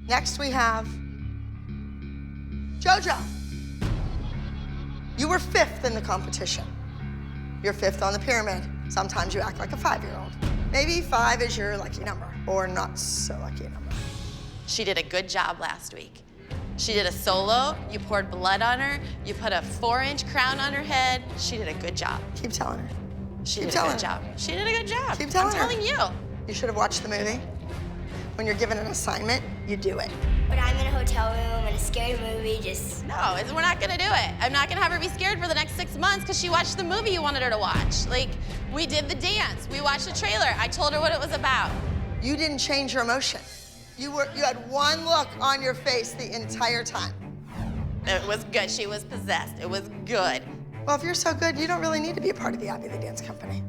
Next we have JoJo. You were 5th in the competition. You're 5th on the pyramid. Sometimes you act like a 5-year-old. Maybe 5 is your lucky number, or not so lucky number. She did a good job last week. She did a solo, you poured blood on her, you put a 4-inch crown on her head. She did a good job. Keep telling her. She did a good job. She did a good job. Keep telling her. I'm telling you. You should have watched the movie. When you're given an assignment, you do it. When I'm in a hotel room in a scary movie, just... No, we're not gonna do it. I'm not gonna have her be scared for the next 6 months because she watched the movie you wanted her to watch. Like, we did the dance, we watched the trailer, I told her what it was about. You didn't change your emotion. You had one look on your face the entire time. It was good, she was possessed, it was good. Well, if you're so good, you don't really need to be a part of the Abby the Dance Company.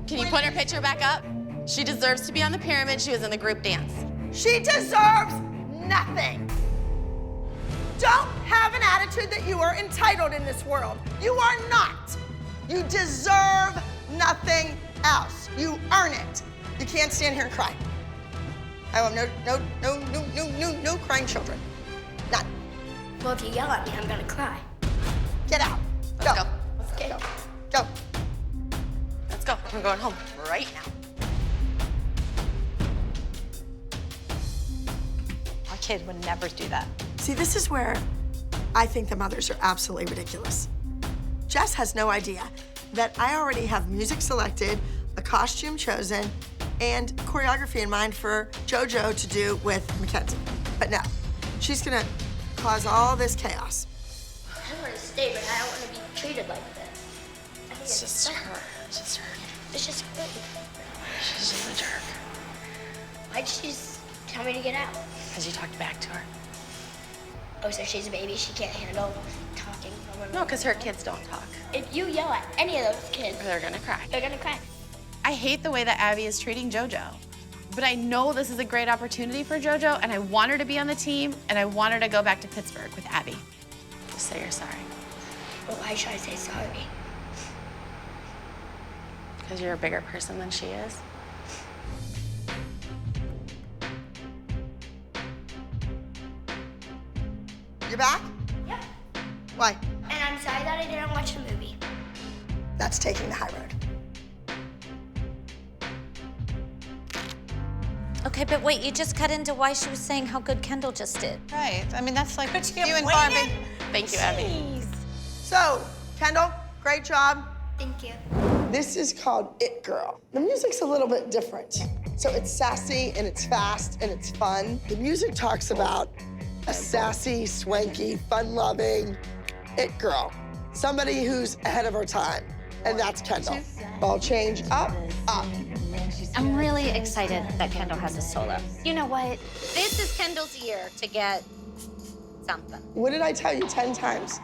Can you put her picture back up? She deserves to be on the pyramid, she was in the group dance. She deserves nothing. Don't have an attitude that you are entitled in this world. You are not. You deserve nothing else. You earn it. You can't stand here and cry. I want no crying children. None. Well, if you yell at me, I'm gonna cry. Get out. Let's go. Okay. Go. Let's go, we're going home right now. Our kid would never do that. See, this is where I think the mothers are absolutely ridiculous. Jess has no idea that I already have music selected, a costume chosen, and choreography in mind for JoJo to do with Mackenzie. But no, she's gonna cause all this chaos. I want to stay, but I don't want to be treated like this. I think It's just her, it's just her. It's just good. She's just a jerk. Why'd she just tell me to get out? Because you talked back to her. Oh, so she's a baby, she can't handle talking. No, because her kids don't talk. If you yell at any of those kids, They're gonna cry. they're gonna cry. I hate the way that Abby is treating JoJo. But I know this is a great opportunity for JoJo, and I want her to be on the team, and I want her to go back to Pittsburgh with Abby. Just say you're sorry. Well, why should I say sorry? Because you're a bigger person than she is. You're back? Yep. Why? And I'm sorry that I didn't watch the movie. That's taking the high road. Okay, but wait, you just cut into why she was saying how good Kendall just did. Right. I mean, that's like But you you and waited. Barbie. Thank you, Abby. So, Kendall, great job. Thank you. This is called It Girl. The music's a little bit different. So it's sassy and it's fast and it's fun. The music talks about a sassy, swanky, fun-loving it girl. Somebody who's ahead of her time. And that's Kendall. Ball change, up, up. I'm really excited that Kendall has a solo. You know what? This is Kendall's year to get something. What did I tell you 10 times?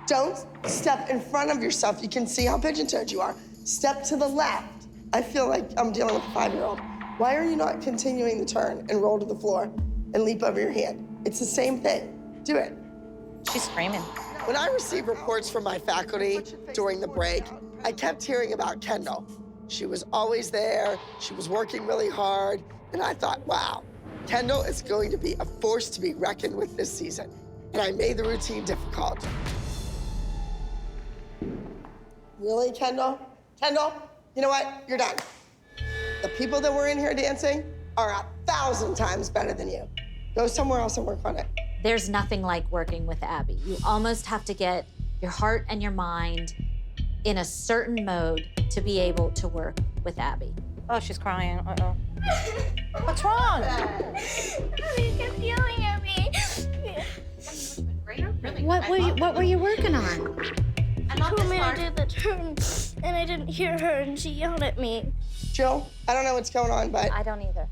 Don't step in front of yourself. You can see how pigeon-toed you are. Step to the left. I feel like I'm dealing with a 5-year-old. Why are you not continuing the turn and roll to the floor and leap over your hand? It's the same thing. Do it. She's screaming. When I received reports from my faculty during the break, I kept hearing about Kendall. She was always there, she was working really hard, and I thought, wow, Kendall is going to be a force to be reckoned with this season. And I made the routine difficult. Really, Kendall? Kendall, you know what? You're done. The people that were in here dancing are 1,000 times better than you. Go somewhere else and work on it. There's nothing like working with Abby. You almost have to get your heart and your mind in a certain mode to be able to work with Abby. Oh, she's crying. Uh-oh. What's wrong? Mommy kept yelling at me. What were you working on? She told me to do the turn, and I didn't hear her, and she yelled at me. Jill, I don't know what's going on, but I don't either.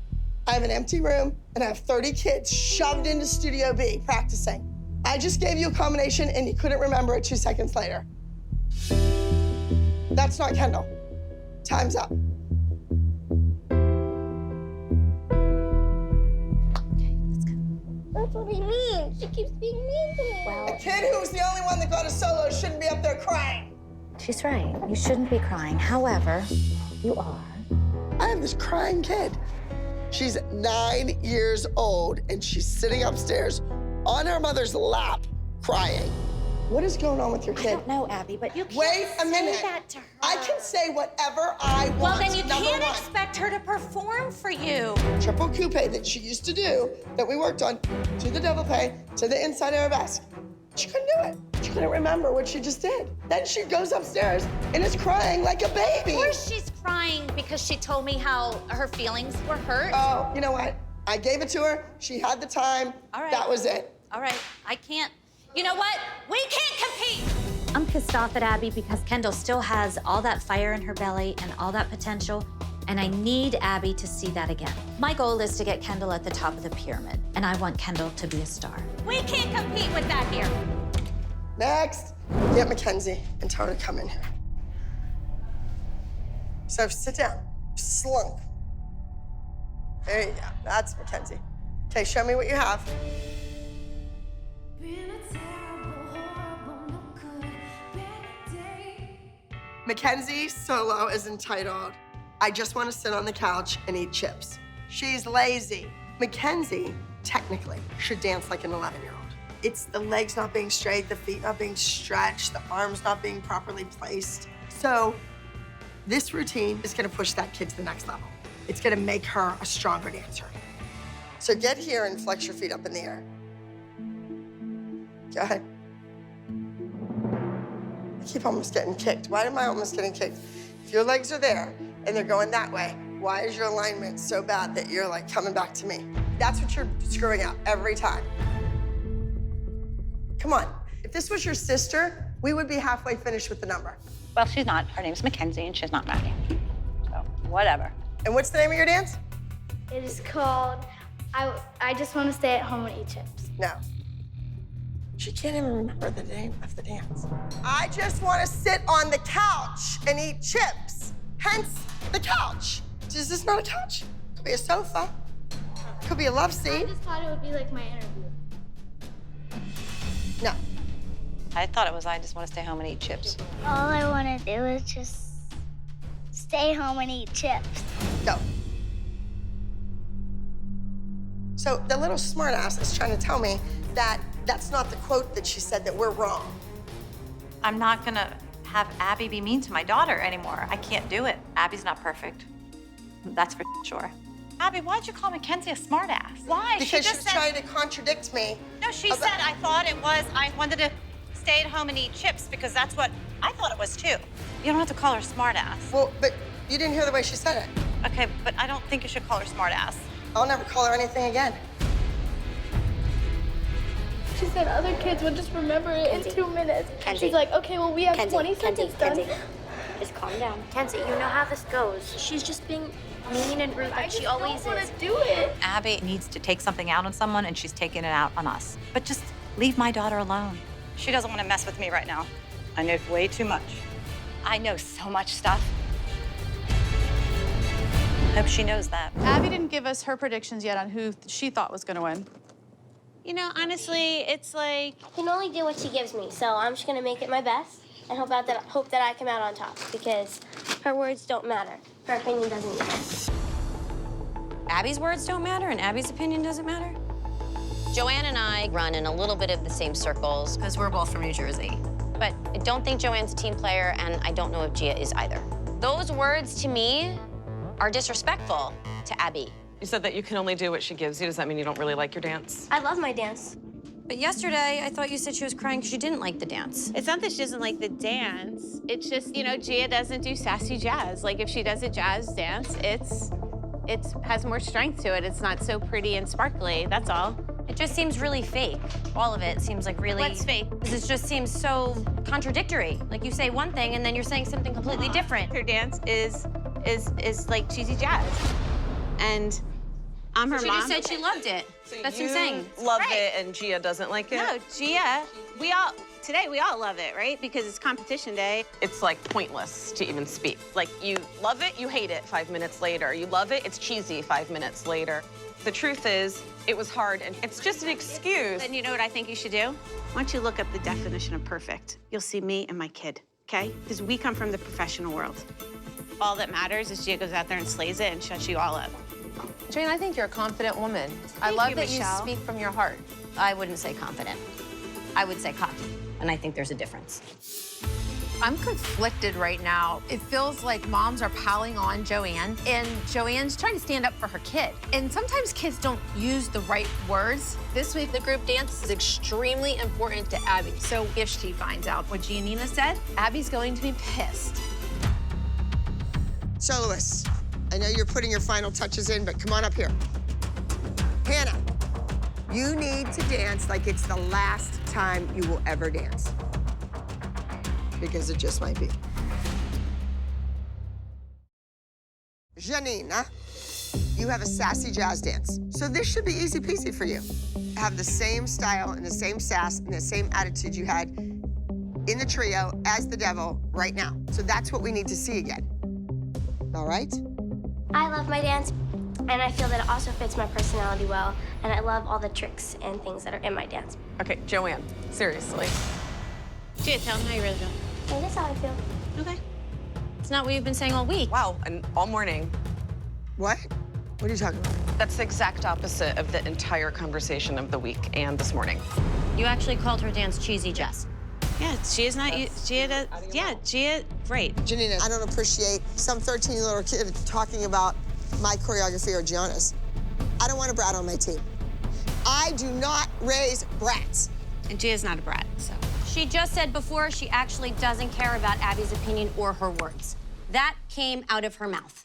I have an empty room and I have 30 kids shoved into Studio B practicing. I just gave you a combination and you couldn't remember it 2 seconds later. That's not Kendall. Time's up. Okay, let's go. That's what I mean. She keeps being mean to me. Well, A kid who's the only one that got a solo shouldn't be up there crying. she's right. You shouldn't be crying. However, you are. this crying kid. She's 9 years old, and she's sitting upstairs on her mother's lap, crying. What is going on with your I kid? don't know, Abby, but you can't Wait a minute. say that to her. I can say whatever I want. Well, then you Number can't one. expect her to perform for you. Triple coupe that she used to do, that we worked on, to the double pay, to the inside arabesque. She couldn't do it. She couldn't remember what she just did. Then she goes upstairs and is crying like a baby. Of course she's crying because she told me how her feelings were hurt. Oh, you know what? I gave it to her. She had the time. All right. That was it. All right, I can't. You know what? We can't compete. I'm pissed off at Abby because Kendall still has all that fire in her belly and all that potential, and I need Abby to see that again. My goal is to get Kendall at the top of the pyramid, and I want Kendall to be a star. We can't compete with that here. Next, get Mackenzie and tell her to come in here. So sit down, slunk. There you go, that's Mackenzie. Okay, show me what you have. Mackenzie's solo is entitled, I Just Want to Sit on the Couch and Eat Chips. She's lazy. Mackenzie, technically, should dance like an 11-year-old. It's the legs not being straight, the feet not being stretched, the arms not being properly placed. So this routine is gonna push that kid to the next level. It's gonna make her a stronger dancer. So get here and flex your feet up in the air. Go ahead. I keep almost getting kicked. Why am I almost getting kicked? If your legs are there and they're going that way, why is your alignment so bad that you're like coming back to me? That's what you're screwing up every time. Come on. If this was your sister, we would be halfway finished with the number. Well, she's not. Her name's Mackenzie, and she's not Maddie. So, whatever. And what's the name of your dance? It is called I Just Want to Stay at Home and Eat Chips. No. She can't even remember the name of the dance. I just want to sit on the couch and eat chips. Hence, the couch. Is this not a couch? Could be a sofa. Could be a love I seat. just thought it would be like my interview. No. I thought it was I just want to stay home and eat chips. All I want to do is just stay home and eat chips. Go. So the little smartass is trying to tell me that that's not the quote that she said, that we're wrong. I'm not gonna have Abby be mean to my daughter anymore. I can't do it. Abby's not perfect. That's for sure. Abby, why'd you call Mackenzie a smartass? Why? Because she just was said, trying to contradict me. No, she about- said I thought it was, I wanted to stay at home and eat chips because that's what I thought it was too. You don't have to call her smartass. Well, but you didn't hear the way she said it. Okay, but I don't think you should call her smartass. I'll never call her anything again. She said other kids would just remember it in 2 minutes. Kenzie. She's like, okay, well, we have Kenzie, 20 seconds done. Kenzie, just calm down. Kenzie, you know how this goes. She's just being mean and rude I like just she always don't want is. to do it. Abby needs to take something out on someone and she's taking it out on us. But just leave my daughter alone. She doesn't want to mess with me right now. I know way too much. I know so much stuff. Hope she knows that. Abby didn't give us her predictions yet on who she thought was going to win. You know, honestly, it's like I can only do what she gives me, so I'm just gonna make it my best and hope that I come out on top because her words don't matter. Her opinion doesn't either. Abby's words don't matter and Abby's opinion doesn't matter? Joanne and I run in a little bit of the same circles because we're both from New Jersey. But I don't think Joanne's a team player, and I don't know if Gia is either. Those words, to me, are disrespectful to Abby. You said that you can only do what she gives you. Does that mean you don't really like your dance? I love my dance. But yesterday, I thought you said she was crying because she didn't like the dance. it's not that she doesn't like the dance. It's just, you know, Gia doesn't do sassy jazz. Like if she does a jazz dance, it has more strength to it. It's not so pretty and sparkly. That's all. It just seems really fake. All of it seems like really... What's fake? It just seems so contradictory. Like you say one thing and then you're saying something completely different. Her dance is like cheesy jazz, and I'm her She mom. just said she loved it. That's insane. Loved Right. it and Gia doesn't like it? No, Gia, today we all love it, right? Because it's competition day. It's like pointless to even speak. Like you love it, you hate it 5 minutes later. You love it, it's cheesy 5 minutes later. The truth is, it was hard and it's just an excuse. Then you know what I think you should do? Why don't you look up the definition of perfect? You'll see me and my kid, okay? Because we come from the professional world. all that matters is Gia goes out there and slays it and shuts you all up. Jane, I think you're a confident woman. I Thank love you, that you Michelle. speak from your heart. I wouldn't say confident. I would say cocky. And I think there's a difference. I'm conflicted right now. It feels like moms are piling on Joanne, and Joanne's trying to stand up for her kid. And sometimes kids don't use the right words. This week, the group dance is extremely important to Abby. So if she finds out what Giannina said, Abby's going to be pissed. Soloists, I know you're putting your final touches in, but come on up here. Hannah, you need to dance like it's the last time you will ever dance. Because it just might be. Giannina, you have a sassy jazz dance. So this should be easy peasy for you. Have the same style and the same sass and the same attitude you had in the trio as the devil right now. So that's what we need to see again. All right? I love my dance, and I feel that it also fits my personality well, and I love all the tricks and things that are in my dance. Okay, Joanne, seriously. Gia, tell them how you really feel. And that's how I feel. Okay. It's not what you've been saying all week. Wow, and all morning. What? What are you talking about? That's the exact opposite of the entire conversation of the week and this morning. You actually called her dance cheesy, Jess. Yeah, Gia's not, Gia does, yeah, Gia, right. Giannina, I don't appreciate some 13-year-old kid talking about my choreography or Gianna's. I don't want a brat on my team. I do not raise brats. And Gia's not a brat, so. She just said before she actually doesn't care about Abby's opinion or her words. That came out of her mouth.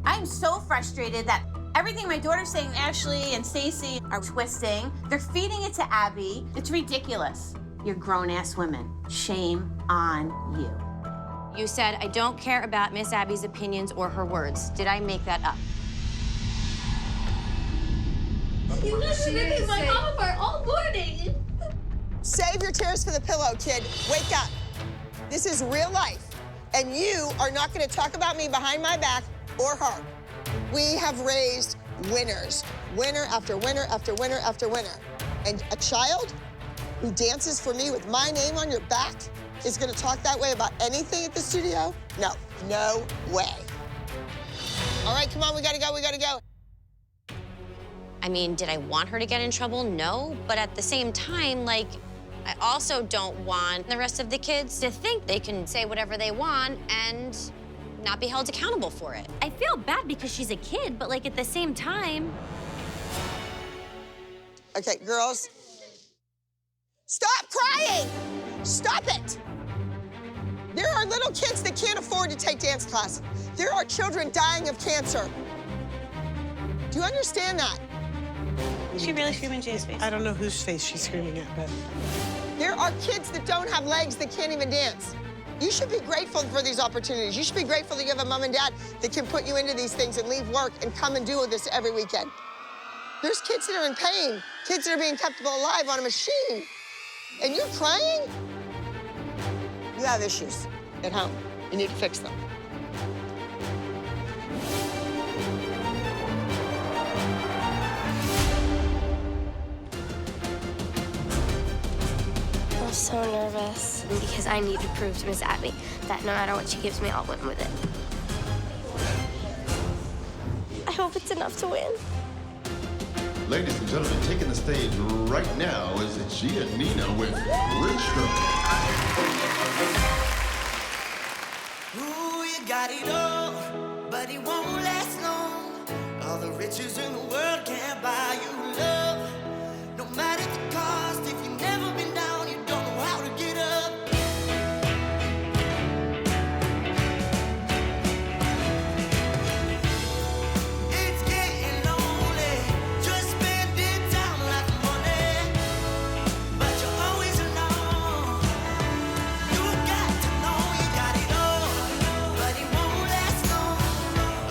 I'm so frustrated that everything my daughter's saying, Ashley and Stacey are twisting. They're feeding it to Abby. It's ridiculous. You're grown-ass women. Shame on you. You said, I don't care about Miss Abby's opinions or her words. Did I make that up? You guys are ripping my mom apart all morning. Save your tears for the pillow, kid. Wake up. This is real life, and you are not going to talk about me behind my back or her. We have raised winners, winner after winner after winner after winner. And a child who dances for me with my name on your back is going to talk that way about anything at the studio? No, no way. All right, come on, we got to go, we got to go. I mean, did I want her to get in trouble? No, but at the same time, like, I also don't want the rest of the kids to think they can say whatever they want and not be held accountable for it. I feel bad because she's a kid, but like at the same time. Okay, girls, stop crying! Stop it! There are little kids that can't afford to take dance class. There are children dying of cancer. Do you understand that? Is she really screaming Gia's face? I don't know whose face she's screaming at, but... There are kids that don't have legs that can't even dance. You should be grateful for these opportunities. You should be grateful that you have a mom and dad that can put you into these things and leave work and come and do this every weekend. There's kids that are in pain, kids that are being kept alive on a machine. And you're crying? You have issues at home. You need to fix them. I'm so nervous because I need to prove to Miss Abby that no matter what she gives me, I'll win with it. I hope it's enough to win. Ladies and gentlemen, taking the stage right now is Giannina with Rich. Ooh, you got it all, but it won't last long. All the riches in the world can't buy you love. No matter the cost, if you've never been down, you don't know how to get up. It's getting lonely, just spending time like money. But you always know, you got to know you got it all, but it won't last long.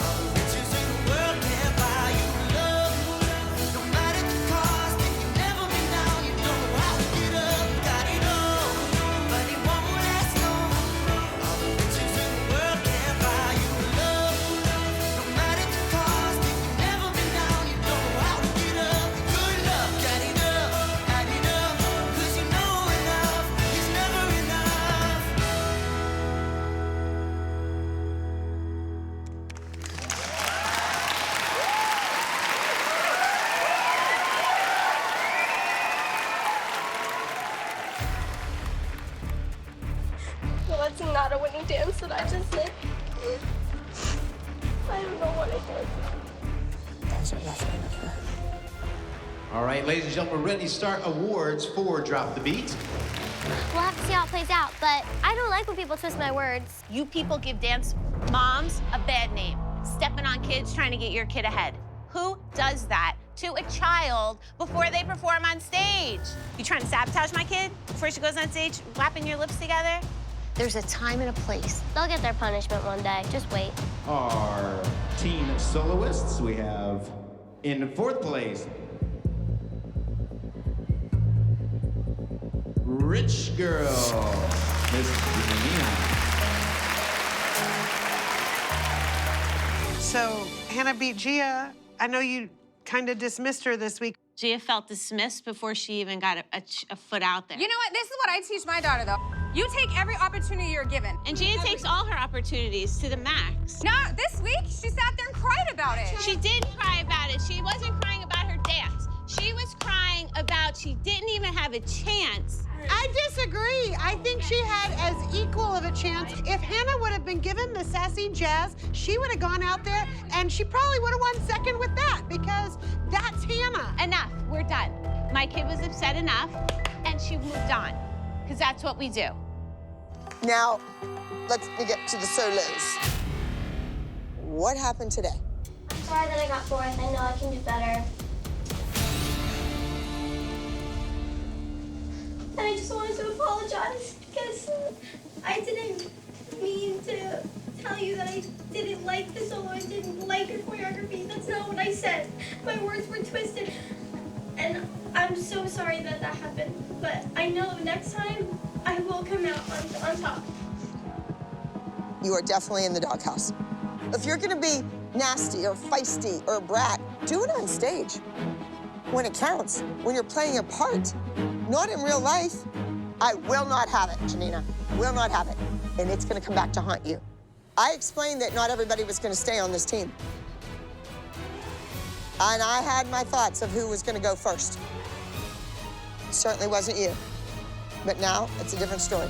All the riches in the world can't buy you love. All right, ladies and gentlemen, we're ready to start awards for Drop the Beat. We'll have to see how it plays out, but I don't like when people twist my words. You people give dance moms a bad name, stepping on kids, trying to get your kid ahead. Who does that to a child before they perform on stage? You trying to sabotage my kid before she goes on stage, whapping your lips together? There's a time and a place. They'll get their punishment one day. Just wait. Our teen soloists, we have in fourth place, Rich Girl, Miss Janina. So Hannah beat Gia. I know you kind of dismissed her this week. Gia felt dismissed before she even got a foot out there. You know what? This is what I teach my daughter, though. You take every opportunity you're given. And Gia takes all her opportunities to the max. No, this week, she sat there and cried about it. She did cry about it. She wasn't crying about her dance. She was crying about she didn't even have a chance. I disagree. I think she had as equal of a chance. If Hannah would have been given the Sassy Jazz, she would have gone out there and she probably would have won second with that because that's Hannah. Enough. We're done. My kid was upset enough, and she moved on, because that's what we do. Now, let me get to the solos. What happened today? I'm sorry that I got fourth. I know I can do better. And I just wanted to apologize because I didn't mean to tell you that I didn't like the solo. I didn't like your choreography. That's not what I said. My words were twisted. And I'm so sorry that that happened. But I know next time I will come out on top. You are definitely in the doghouse. If you're gonna be nasty or feisty or a brat, do it on stage. When it counts, when you're playing a part, not in real life. I will not have it, Janina. Will not have it. And it's gonna come back to haunt you. I explained that not everybody was gonna stay on this team. And I had my thoughts of who was gonna go first. It certainly wasn't you. But now, it's a different story.